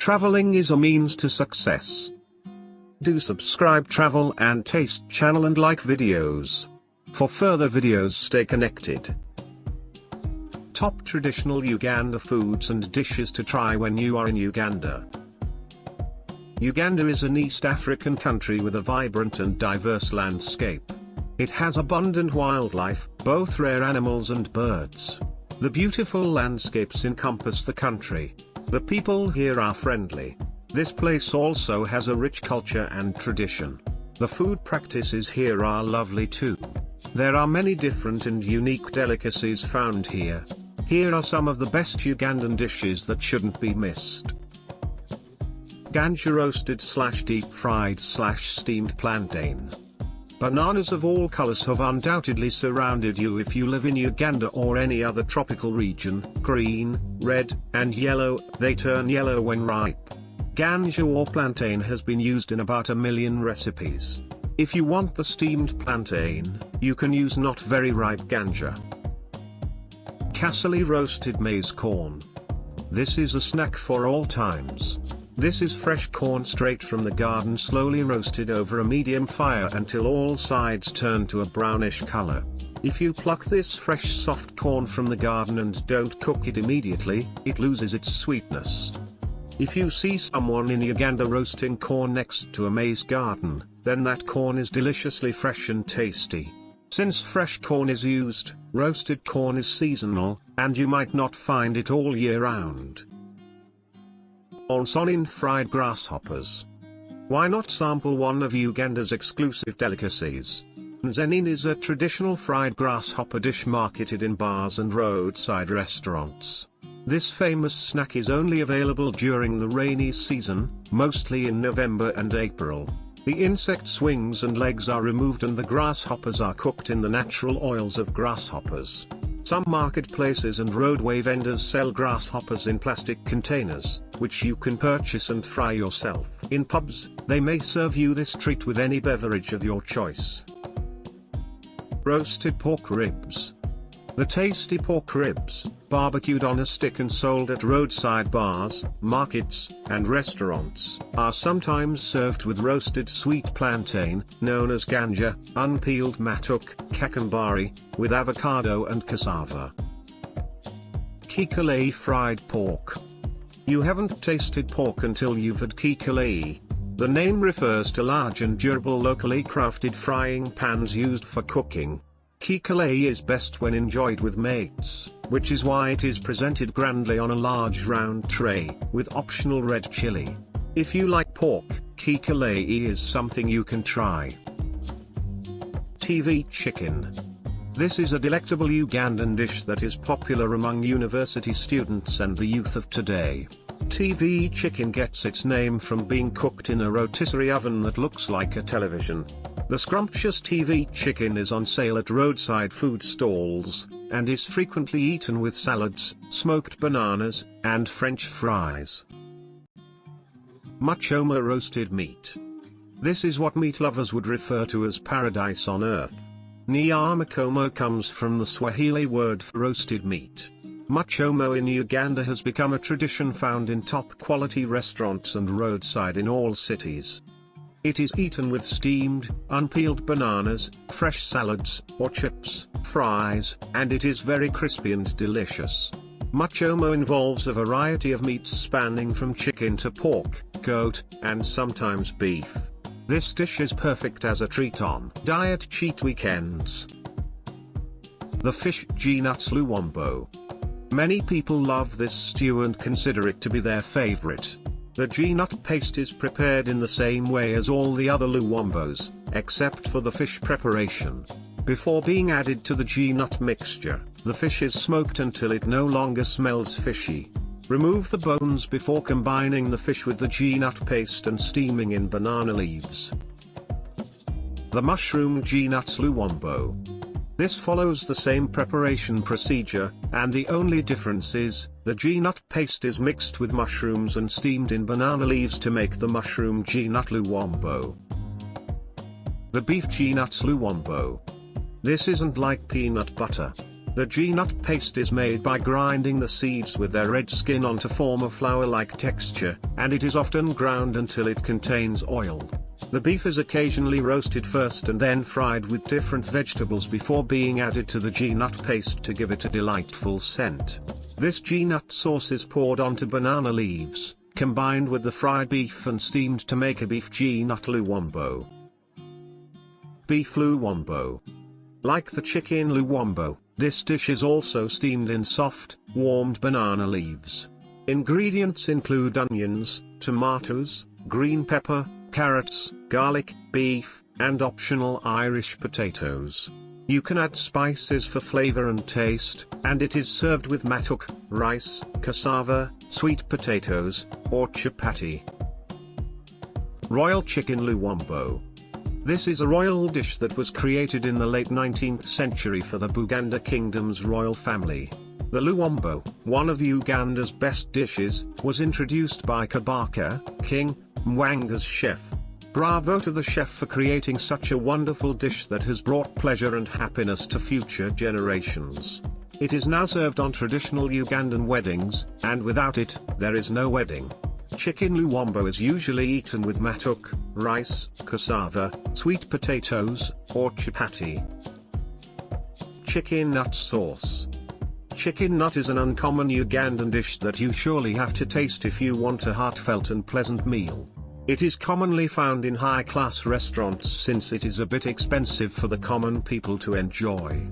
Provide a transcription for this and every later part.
Traveling is a means to success. Do subscribe Travel and Taste channel and like videos. For further videos, stay connected. Top traditional Uganda foods and dishes to try when you are in Uganda. Uganda is an East African country with a vibrant and diverse landscape. It has abundant wildlife, both rare animals and birds. The beautiful landscapes encompass the country. The people here are friendly. This place also has a rich culture and tradition. The food practices here are lovely too. There are many different and unique delicacies found here. Here are some of the best Ugandan dishes that shouldn't be missed. Gonja roasted / deep fried / steamed plantain. Bananas of all colors have undoubtedly surrounded you if you live in Uganda or any other tropical region. Green, red, and yellow, they turn yellow when ripe. Gonja or plantain has been used in about 1 million recipes. If you want the steamed plantain, you can use not very ripe Gonja. Kassoli roasted maize corn. This is a snack for all times. This is fresh corn straight from the garden, slowly roasted over a medium fire until all sides turn to a brownish color. If you pluck this fresh soft corn from the garden and don't cook it immediately, it loses its sweetness. If you see someone in Uganda roasting corn next to a maize garden, then that corn is deliciously fresh and tasty. Since fresh corn is used, roasted corn is seasonal, and you might not find it all year round. Ensenene fried grasshoppers. Why not sample one of Uganda's exclusive delicacies? Ensenene is a traditional fried grasshopper dish marketed in bars and roadside restaurants. This famous snack is only available during the rainy season, mostly in November and April. The insect's wings and legs are removed and the grasshoppers are cooked in the natural oils of grasshoppers. Some marketplaces and roadway vendors sell grasshoppers in plastic containers, which you can purchase and fry yourself. In pubs, they may serve you this treat with any beverage of your choice. Roasted pork ribs. The tasty pork ribs, barbecued on a stick and sold at roadside bars, markets, and restaurants, are sometimes served with roasted sweet plantain, known as Gonja, unpeeled Matooke, kachumbari, with avocado and cassava. Kikalayi fried pork. You haven't tasted pork until you've had Kikalayi. The name refers to large and durable locally crafted frying pans used for cooking. Kikalayi is best when enjoyed with mates, which is why it is presented grandly on a large round tray, with optional red chili. If you like pork, Kikalayi is something you can try. TV chicken. This is a delectable Ugandan dish that is popular among university students and the youth of today. TV chicken gets its name from being cooked in a rotisserie oven that looks like a television. The scrumptious TV chicken is on sale at roadside food stalls, and is frequently eaten with salads, smoked bananas, and French fries. Muchomo roasted meat. This is what meat lovers would refer to as paradise on earth. Muchomo comes from the Swahili word for roasted meat. Muchomo in Uganda has become a tradition found in top-quality restaurants and roadside in all cities. It is eaten with steamed, unpeeled bananas, fresh salads, or chips, fries, and it is very crispy and delicious. Muchomo involves a variety of meats spanning from chicken to pork, goat, and sometimes beef. This dish is perfect as a treat on diet cheat weekends. The fish G-nuts Luwombo. Many people love this stew and consider it to be their favorite. The G-nut paste is prepared in the same way as all the other Luwombos, except for the fish preparation. Before being added to the G-nut mixture, the fish is smoked until it no longer smells fishy. Remove the bones before combining the fish with the G-nut paste and steaming in banana leaves. The mushroom G-nuts Luwombo. This follows the same preparation procedure, and the only difference is, the G-nut paste is mixed with mushrooms and steamed in banana leaves to make the mushroom G-nut Luwombo. The beef G-nuts Luwombo. This isn't like peanut butter. The G-nut paste is made by grinding the seeds with their red skin on to form a flour-like texture, and it is often ground until it contains oil. The beef is occasionally roasted first and then fried with different vegetables before being added to the G-nut paste to give it a delightful scent. This G-nut sauce is poured onto banana leaves, combined with the fried beef and steamed to make a beef G-nut Luwombo. Beef Luwombo. Like the chicken Luwombo, this dish is also steamed in soft, warmed banana leaves. Ingredients include onions, tomatoes, green pepper, carrots, garlic, beef, and optional Irish potatoes. You can add spices for flavor and taste, and it is served with matooke, rice, cassava, sweet potatoes, or chapati. Royal Chicken Luwombo. This is a royal dish that was created in the late 19th century for the Buganda Kingdom's royal family. The Luwombo, one of Uganda's best dishes, was introduced by Kabaka, King Mwanga's chef. Bravo to the chef for creating such a wonderful dish that has brought pleasure and happiness to future generations. It is now served on traditional Ugandan weddings, and without it, there is no wedding. Chicken Luwombo is usually eaten with matooke, rice, cassava, sweet potatoes, or chapati. Chicken nut sauce. Chicken nut is an uncommon Ugandan dish that you surely have to taste if you want a heartfelt and pleasant meal. It is commonly found in high-class restaurants since it is a bit expensive for the common people to enjoy.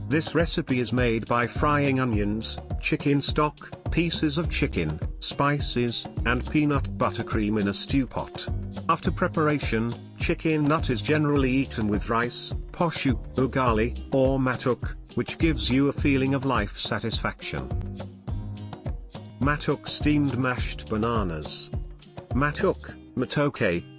This recipe is made by frying onions, chicken stock, pieces of chicken, spices, and peanut buttercream in a stew pot. After preparation, chicken nut is generally eaten with rice, poshu, ugali, or matooke, which gives you a feeling of life satisfaction. Matooke steamed mashed bananas. Matooke,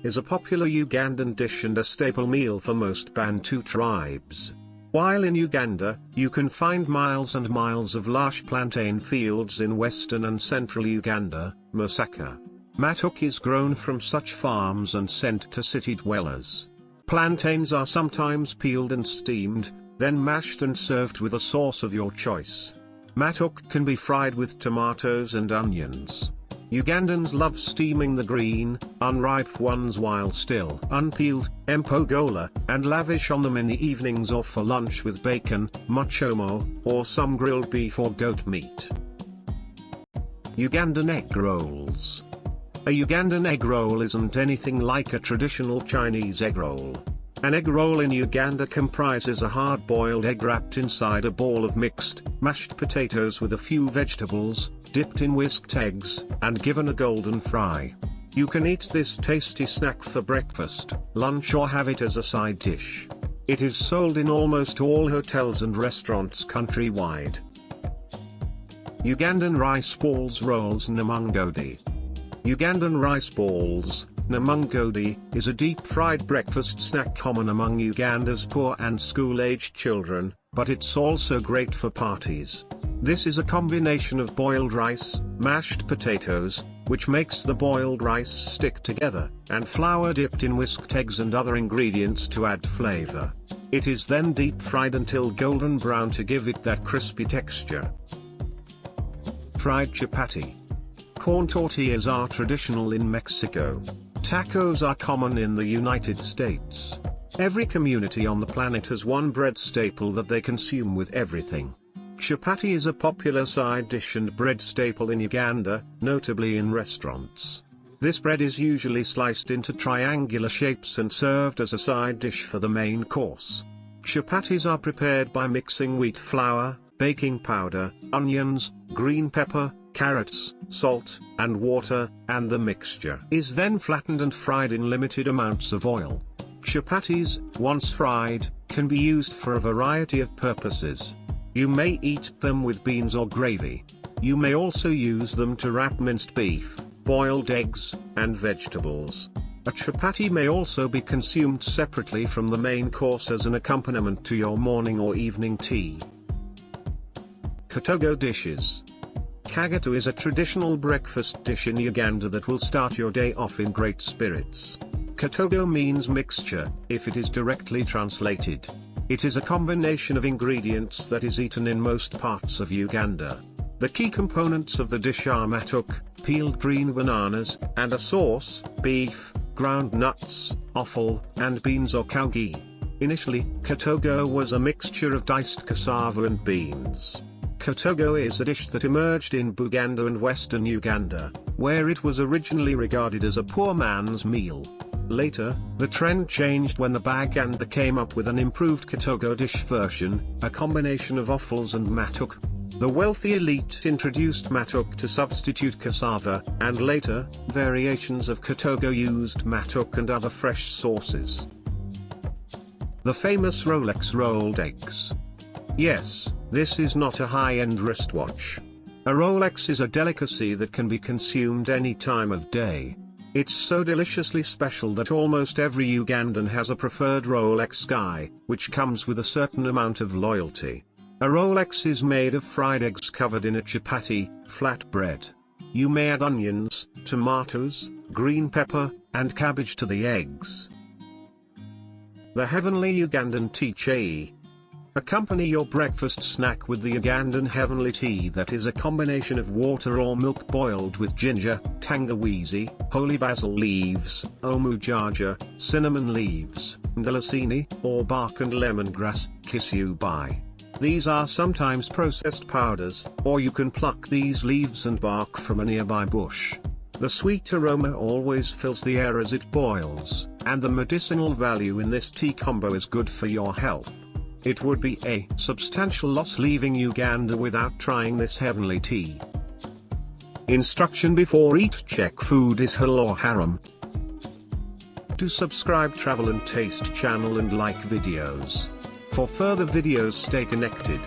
is a popular Ugandan dish and a staple meal for most Bantu tribes. While in Uganda, you can find miles and miles of lush plantain fields in western and central Uganda, Masaka. Matooke is grown from such farms and sent to city dwellers. Plantains are sometimes peeled and steamed, then mashed and served with a sauce of your choice. Matooke can be fried with tomatoes and onions. Ugandans love steaming the green, unripe ones while still unpeeled, empogola, and lavish on them in the evenings or for lunch with bacon, muchomo, or some grilled beef or goat meat. Ugandan Egg Rolls. A Ugandan egg roll isn't anything like a traditional Chinese egg roll. An egg roll in Uganda comprises a hard-boiled egg wrapped inside a ball of mixed, mashed potatoes with a few vegetables, dipped in whisked eggs, and given a golden fry. You can eat this tasty snack for breakfast, lunch, or have it as a side dish. It is sold in almost all hotels and restaurants countrywide. Ugandan Rice Balls Rolls Namungodi. Ugandan rice balls, Namungodi, is a deep-fried breakfast snack common among Uganda's poor and school-aged children, but it's also great for parties. This is a combination of boiled rice, mashed potatoes, which makes the boiled rice stick together, and flour dipped in whisked eggs and other ingredients to add flavor. It is then deep-fried until golden brown to give it that crispy texture. Fried chapati. Corn tortillas are traditional in Mexico. Tacos are common in the United States. Every community on the planet has one bread staple that they consume with everything. Chapati is a popular side dish and bread staple in Uganda, notably in restaurants. This bread is usually sliced into triangular shapes and served as a side dish for the main course. Chapatis are prepared by mixing wheat flour, baking powder, onions, green pepper, carrots, salt, and water, and the mixture is then flattened and fried in limited amounts of oil. Chapatis, once fried, can be used for a variety of purposes. You may eat them with beans or gravy. You may also use them to wrap minced beef, boiled eggs, and vegetables. A chapati may also be consumed separately from the main course as an accompaniment to your morning or evening tea. Katogo Dishes. Kagatu is a traditional breakfast dish in Uganda that will start your day off in great spirits. Katogo means mixture, if it is directly translated. It is a combination of ingredients that is eaten in most parts of Uganda. The key components of the dish are matooke, peeled green bananas, and a sauce, beef, ground nuts, offal, and beans or cow ghee. Initially, Katogo was a mixture of diced cassava and beans. Katogo is a dish that emerged in Buganda and western Uganda, where it was originally regarded as a poor man's meal. Later, the trend changed when the Baganda came up with an improved Katogo dish version, a combination of offals and matooke. The wealthy elite introduced matooke to substitute cassava, and later, variations of Katogo used matooke and other fresh sauces. The famous Rolex rolled eggs. Yes, this is not a high-end wristwatch. A Rolex is a delicacy that can be consumed any time of day. It's so deliciously special that almost every Ugandan has a preferred Rolex guy, which comes with a certain amount of loyalty. A Rolex is made of fried eggs covered in a chapati, flat bread. You may add onions, tomatoes, green pepper, and cabbage to the eggs. The heavenly Ugandan tea Chayi. Accompany your breakfast snack with the Ugandan heavenly tea that is a combination of water or milk boiled with ginger, tangawizi, holy basil leaves, omujaja, cinnamon leaves, ndalasini, or bark and lemongrass, kisubai. These are sometimes processed powders, or you can pluck these leaves and bark from a nearby bush. The sweet aroma always fills the air as it boils, and the medicinal value in this tea combo is good for your health. It would be a substantial loss leaving Uganda without trying this heavenly tea. Instruction before eat: check food is halal or haram. Do subscribe Travel and Taste channel and like videos. For further videos stay connected.